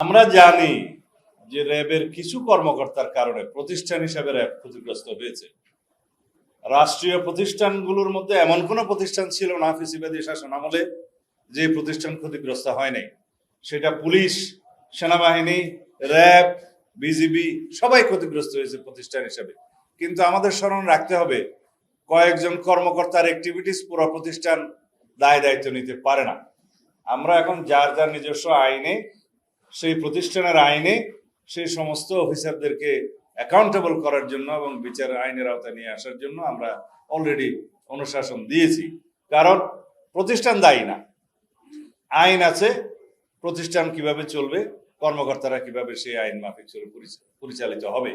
আমরা জানি যে র্যাবের কিছু কর্মকর্তার কারণে প্রতিষ্ঠান হিসাবে র্যাব ক্ষতিগ্রস্ত হয়েছে। রাষ্ট্রীয় প্রতিষ্ঠানগুলোর মধ্যে এমন কোনো প্রতিষ্ঠান ছিল না ফ্যাসিবাদী শাসন আমলে যে প্রতিষ্ঠান ক্ষতিগ্রস্ত হয় নাই। সেটা পুলিশ, সেনাবাহিনী, র্যাব, বিজিবি সবাই ক্ষতিগ্রস্ত হয়েছে প্রতিষ্ঠান হিসাবে। কিন্তু আমাদের স্মরণ রাখতে হবে, কয়েকজন কর্মকর্তার অ্যাক্টিভিটিস পুরো প্রতিষ্ঠান দায় দায়িত্ব নিতে পারে না। আমরা এখন যার যার নিজস্ব আইনে, সেই প্রতিষ্ঠানের আইনে সেই সমস্ত অফিসারদেরকে অ্যাকাউন্টেবল করার জন্য এবং বিচার আইনের আওতায় নিয়ে আসার জন্য আমরা অলরেডি অনুশাসন দিয়েছি। কারণ প্রতিষ্ঠান দায়ী না, আইন আছে, প্রতিষ্ঠান কিভাবে চলবে, কর্মকর্তারা কিভাবে সেই আইন মাফিক পরিচালিত হবে।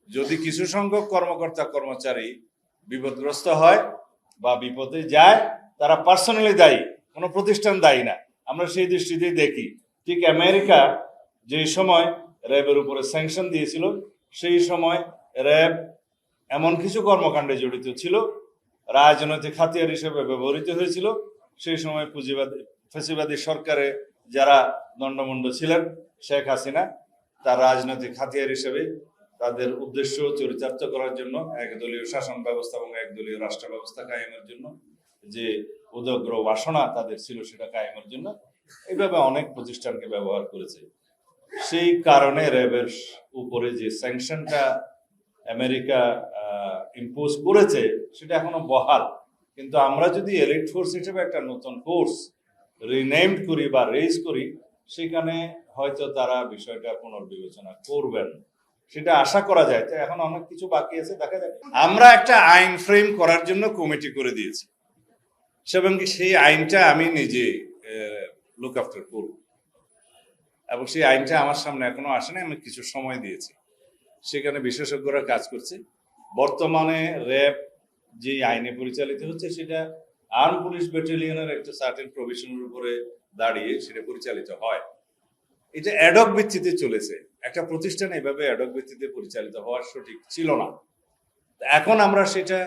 যদি কিছু সংখ্যক কর্মকর্তা কর্মচারী বিপদগ্রস্ত হয় বা বিপদে যায়, তারা পার্সোনালি দায়ী, কোনো প্রতিষ্ঠান দায়ী না। আমরা সেই দৃষ্টিতেই দেখি। ঠিক আমেরিকা যে সময় র্যাবের উপরে স্যাংশন দিয়েছিল, সেই সময় র্যাব এমন কিছু কর্মকাণ্ডে জড়িত ছিল, রাজনৈতিক হাতিয়ার হিসেবে ব্যবহৃত হয়েছিল। সেই সময় ফ্যাসিবাদী সরকারে যারা দণ্ডমুণ্ড ছিলেন, শেখ হাসিনা তার রাজনৈতিক হাতিয়ার হিসেবে তাদের উদ্দেশ্য চরিতার্থ করার জন্য, একদলীয় শাসন ব্যবস্থা এবং একদলীয় রাষ্ট্র ব্যবস্থা কায়েমের জন্য যে উদগ্র বাসনা তাদের ছিল, সেটা কায়েমের জন্য এইভাবে অনেক প্রতিষ্ঠানকে ব্যবহার করেছে। সেই কারণে র্যাবের উপরে যে স্যাংশনটা আমেরিকা ইম্পোজ করেছে, সেটা এখনো বহাল। কিন্তু আমরা যদি এলিট ফোর্স হিসেবে একটা নতুন কোর্স রিনেমড করি বা রেজ করি, সেখানে হয়তো তারা বিষয়টা পুনর্বিবেচনা করবেন, সেটা আশা করা যায়। তো এখন অনেক কিছু বাকি আছে, দেখা যাক। আমরা একটা আইন ফ্রেম করার জন্য কমিটি করে দিয়েছি, এবং সেই আইনটা আমি নিজে লুক আফটার করব, এবং সেই আইনটা আমার সামনে এখনো আসেনি। আমি কিছু সময় দিয়েছি, সেখানে বিশেষজ্ঞরা কাজ করছে। বর্তমানে র্যাব যে আইনে পরিচালিত হচ্ছে, সেটা আর্ম পুলিশ ব্যাটালিয়নের একটা সার্টেন প্রভিশনের উপরে দাঁড়িয়ে সেটা পরিচালিত হয়। এটা অ্যাডক ভিত্তিতে চলেছে। একটা প্রতিষ্ঠান এভাবে অ্যাডক ভিত্তিতে পরিচালিত হওয়ার সঠিক ছিল না। এখন আমরা সেটা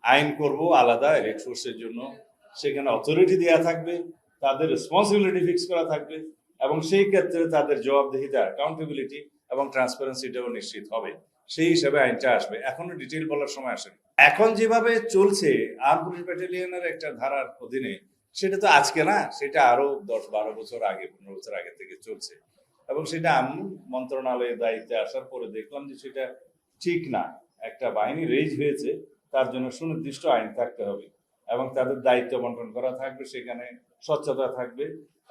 আইন করব আলাদা এলিট ফোর্সের জন্য। সেখানে অথরিটি দেওয়া থাকবে, তাদের রেসপন্সিবিলিটি ফিক্স করা থাকবে, এবং সেই ক্ষেত্রে তাদের জবাবদিহিতা, অ্যাকাউন্টেবিলিটি এবং ট্রান্সপারেন্সিটাও নিশ্চিত হবে। সেই হিসাবে আইনটা আসবে। এখনো ডিটেইল বলার সময় আসেনি। এখন যেভাবে চলছে আর্ম পুলিশ ব্যাটালিয়নের একটা ধারার অধীনে, সেটা তো আজকে না, সেটা আরো 10-12 বছর আগে, 15 বছর আগে থেকে চলছে। এবং সেটা আমি মন্ত্রণালয়ের দায়িত্বে আসার পরে দেখলাম যে সেটা ঠিক না। একটা বাহিনী রেজ হয়েছে, তার জন্য সুনির্দিষ্ট আইন থাকতে হবে এবং তাদের দায়িত্ব বন্টন করা থাকবে, সেখানে স্বচ্ছতা থাকবে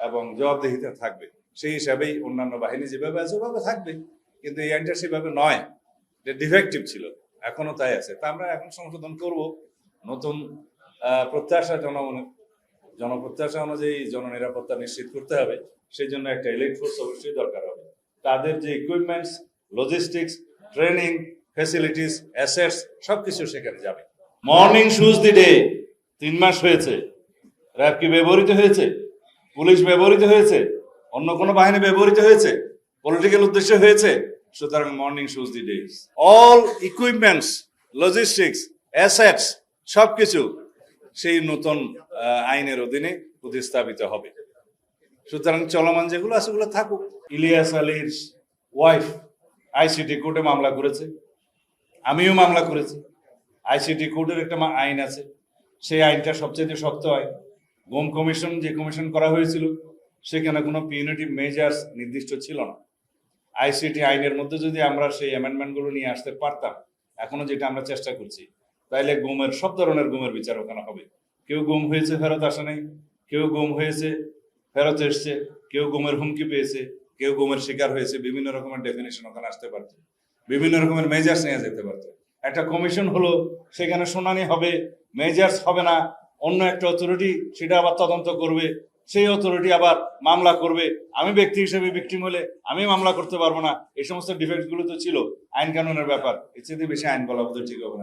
এবং জবাবদিহিতা থাকবে। সেই হিসাবেই অন্যান্য বাহিনী যেভাবে আছে ওভাবে থাকবে। কিন্তু এই আইনটা সেভাবে নয়, যে ডিফেক্টিভ ছিল, এখনো তাই আছে। তা আমরা এখন সংশোধন করব। নতুন প্রত্যাশা, জনপ্রত্যাশা অনুযায়ী জননিরাপত্তা নিশ্চিত করতে হবে। সেই জন্য একটা এলিট ফোর্স অবশ্যই দরকার হবে। তাদের যে equipments, logistics, training, facilities, assets সবকিছু সেখানে যাবে। মর্নিং শুজ দি ডে 3 মাস হয়েছে। র্যাব কি ব্যবহৃত হয়েছে? পুলিশ ব্যবহৃত হয়েছে? অন্য কোনো বাহিনী ব্যবহৃত হয়েছে? পলিটিক্যাল উদ্দেশ্যে হয়েছে? সুতরাং morning shoes the day. All equipments, logistics, assets সবকিছু সেই নতুন আইনের অধীনে প্রতিস্থাপিত হবে। সুতরাং চলমান যেগুলো আছে সেগুলো থাকুক। ইলিয়াস আলীর ওয়াইফ আইসিটি কোর্টে মামলা করেছে, আমিও মামলা করেছি। আইসিটি কোর্টের একটা আইন আছে, সেই আইনটা সবচেয়ে শক্ত আইন। গুম কমিশন যে কমিশন করা হয়েছিল, সেখানে কোনো পিউনিটিভ মেজার্স নির্দিষ্ট ছিল না। আইসিটি আইনের মধ্যে যদি আমরা সেই অ্যামেন্ডমেন্টগুলো নিয়ে আসতে পারতাম, এখনো যেটা আমরা চেষ্টা করছি, তাইলে গুমের সব ধরনের গুমের বিচার ওখানে হবে। কেউ গুম হয়েছে ফেরত আসে নাই, কেউ গুম হয়েছে ফেরত এসছে, কেউ গুমের হুমকি পেয়েছে, কেউ গুমের শিকার হয়েছে। বিভিন্ন রকমের ডেফিনেশন ওখানে আসতে পারত, বিভিন্ন রকমের মেজার্স নিয়ে যেতে পারত। একটা কমিশন হলো, সেখানে শুনানি হবে, মেজার্স হবে না, অন্য একটা অথরিটি সেটা আবার তদন্ত করবে, সেই অথরিটি আবার মামলা করবে। আমি ব্যক্তি হিসেবে ভিকটিম হলে আমি মামলা করতে পারবো না। এই সমস্ত ডিফেক্টগুলো তো ছিল আইন কানুনের ব্যাপার। এর চেয়ে বেশি আইন বলা বোধহয় ঠিক হবে না।